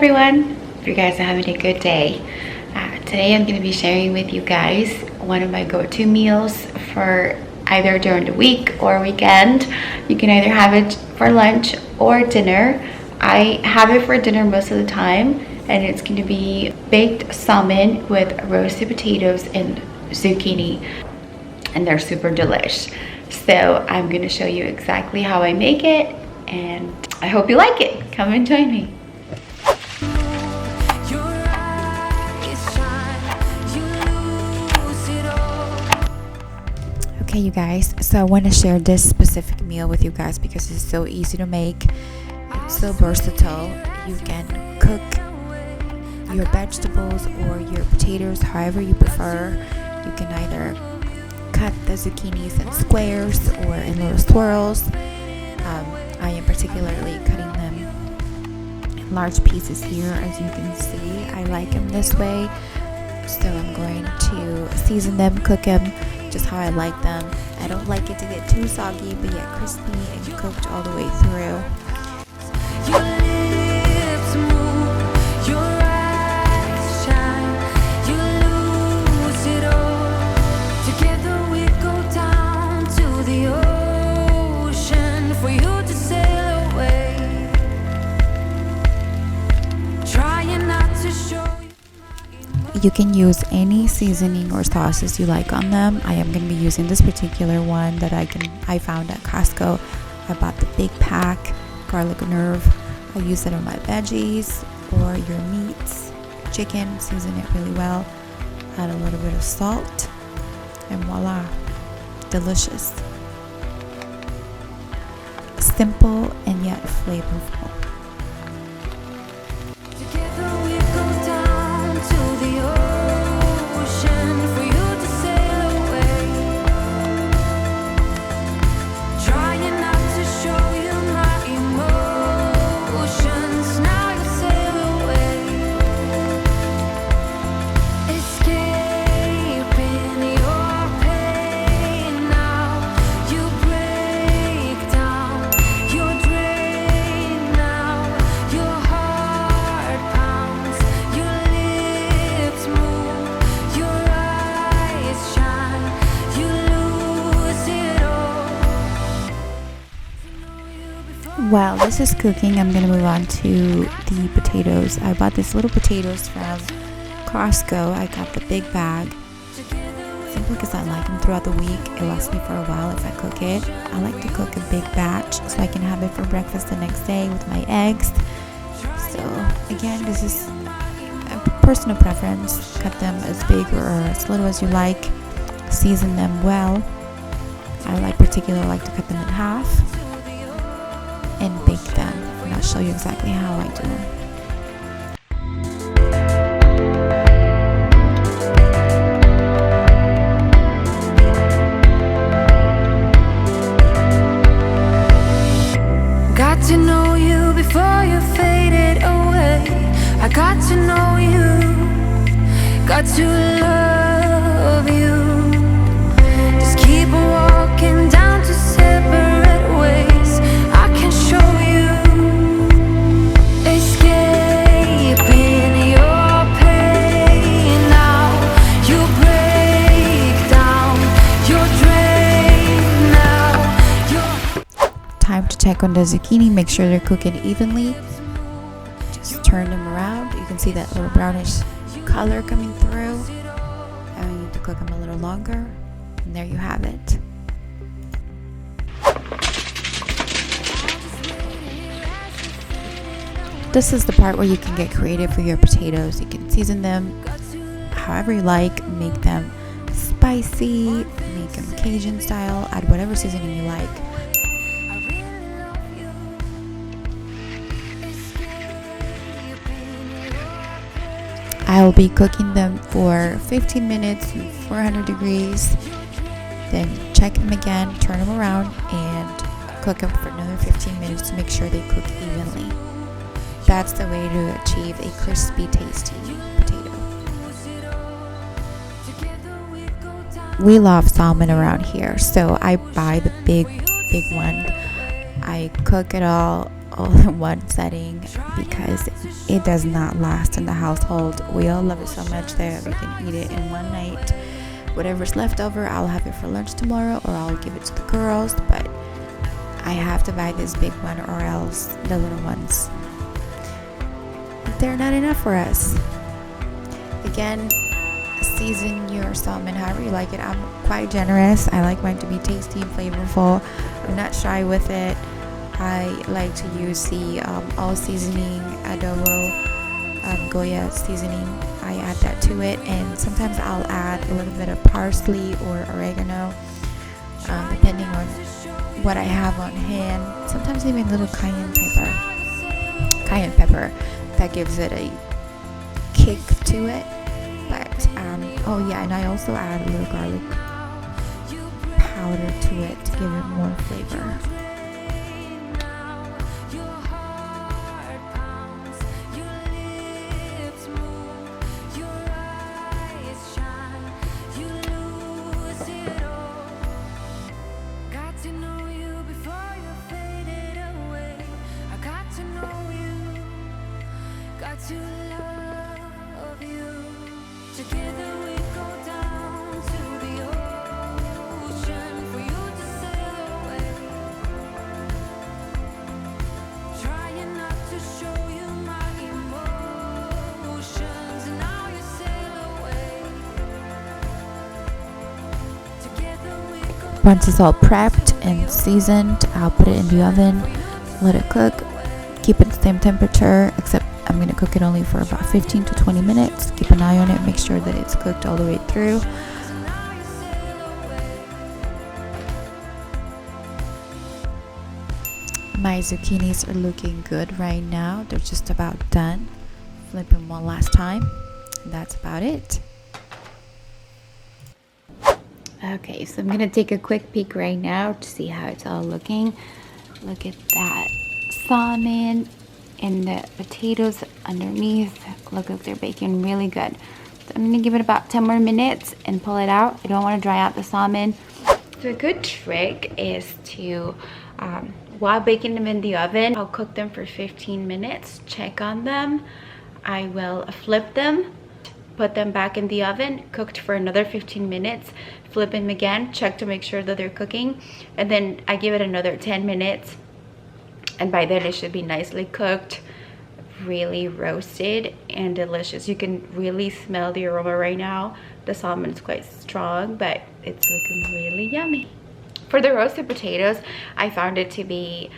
everyone, hope you guys are having a good day. Today I'm going to be sharing with you guys one of my go-to meals for either during the week or weekend. You can either have it for lunch or dinner. I have it for dinner most of the time, and it's going to be baked salmon with roasted potatoes and zucchini, and they're super delish. So I'm going to show you exactly how I make it, and I hope you like it. Come and join me. Okay, you guys, so I want to share this specific meal with you guys because it's so easy to make. It's so versatile. You can cook your vegetables or your potatoes however you prefer. You can either cut the zucchinis in squares or in little swirls. I am particularly cutting them in large pieces here, as you can see. I like them this way, so I'm going to season them, cook them just how I like them. I don't like it to get too soggy, but yet crispy and cooked all the way through. Your lips move, your eyes shine, you lose it all. Together we go down to the ocean for you to sail away. Trying not to show you. You can use any seasoning or sauces you like on them. I am going to be using this particular one that I found at Costco. I bought the big pack, garlic herb. I use it on my veggies or your meats, chicken. Season it really well. Add a little bit of salt, and voila, delicious. Simple and yet flavorful. While this is cooking, I'm going to move on to the potatoes. I bought these little potatoes from Costco. I got the big bag simply because I like them throughout the week. It lasts me for a while if I cook it. I like to cook a big batch so I can have it for breakfast the next day with my eggs. So again, this is a personal preference. Cut them as big or as little as you like. Season them well. I particularly like to cut them in half and bake them, and I'll show you exactly how I do them. Got to know you before you faded away. I got to know you, got to love you. Just keep walking down to separate ways. Show you, escaping your pain now. You break down, you're drained now. Time to check on the zucchini. Make sure they're cooking evenly. Just turn them around. You can see that little brownish color coming through. I need to cook them a little longer. And there you have it. This is the part where you can get creative with your potatoes. You can season them however you like, make them spicy, make them Cajun style, add whatever seasoning you like. I will be cooking them for 15 minutes, 400 degrees, then check them again, turn them around, and cook them for another 15 minutes to make sure they cook evenly. That's the way to achieve a crispy, tasty potato. We love salmon around here, so I buy the big one. I cook it all all in one setting because it does not last in the household. We all love it so much that we can eat it in one night. Whatever's left over, I'll have it for lunch tomorrow, or I'll give it to the girls, but I have to buy this big one or else the little ones, they're not enough for us. Again, season your salmon however you like it. I'm quite generous. I like mine to be tasty and flavorful. I'm not shy with it. I like to use the all seasoning adobo Goya seasoning. I add that to it, and sometimes I'll add a little bit of parsley or oregano, depending on what I have on hand. Sometimes even a little cayenne pepper that gives it a kick to it. But oh yeah, and I also add a little garlic powder to it to give it more flavor. To love you. Together we go down to the ocean for you to sail away. Trying not to show you my emotions, and now you sail away. Together we go. Once it's all prepped and seasoned, I'll put it in the oven, let it cook, keep it the same temperature, except I'm going to cook it only for about 15 to 20 minutes. Keep an eye on it, make sure that it's cooked all the way through. My zucchinis are looking good right now. They're just about done. Flip them one last time. And that's about it. Okay, so I'm going to take a quick peek right now to see how it's all looking. Look at that salmon. And the potatoes underneath look like they're baking really good. So I'm gonna give it about 10 more minutes and pull it out. I don't want to dry out the salmon. So a good trick is to, while baking them in the oven, I'll cook them for 15 minutes, check on them. I will flip them, put them back in the oven, cooked for another 15 minutes, flip them again, check to make sure that they're cooking, and then I give it another 10 minutes. And by then it should be nicely cooked, really roasted and delicious. You can really smell the aroma right now. The salmon is quite strong, but it's looking really yummy. For the roasted potatoes, I found it to be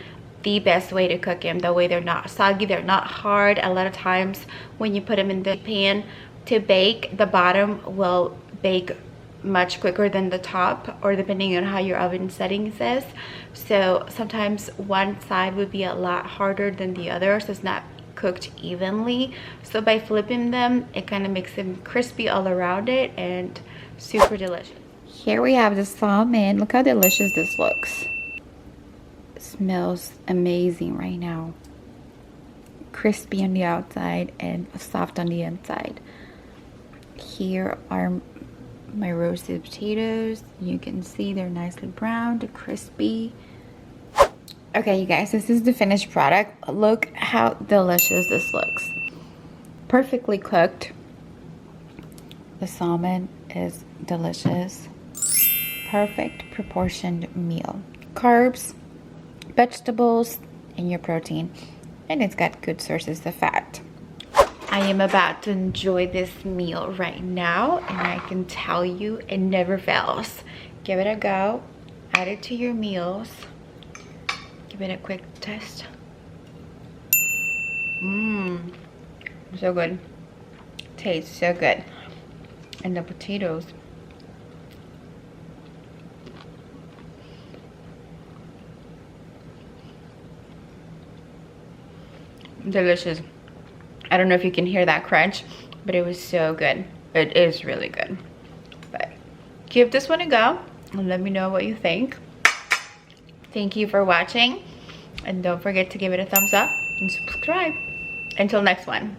the best way to cook them. That way they're not soggy, they're not hard. A lot of times when you put them in the pan to bake, the bottom will bake much quicker than the top, or depending on how your oven settings is. So sometimes one side would be a lot harder than the other, so it's not cooked evenly. So by flipping them, it kind of makes them crispy all around it and super delicious. Here we have the salmon. Look how delicious this looks. It smells amazing right now. Crispy on the outside and soft on the inside. Here are my roasted potatoes. You can see they're nicely browned and crispy. Okay, you guys, this is the finished product. Look how delicious this looks. Perfectly cooked. The salmon is delicious. Perfect proportioned meal. Carbs, vegetables, and your protein. And it's got good sources of fat. I am about to enjoy this meal right now, and I can tell you it never fails. Give it a go, add it to your meals, give it a quick test. So good. Tastes so good. And the potatoes. Delicious. I don't know if you can hear that crunch, but it was so good. It is really good. But give this one a go and let me know what you think. Thank you for watching, and don't forget to give it a thumbs up and subscribe. Until next one.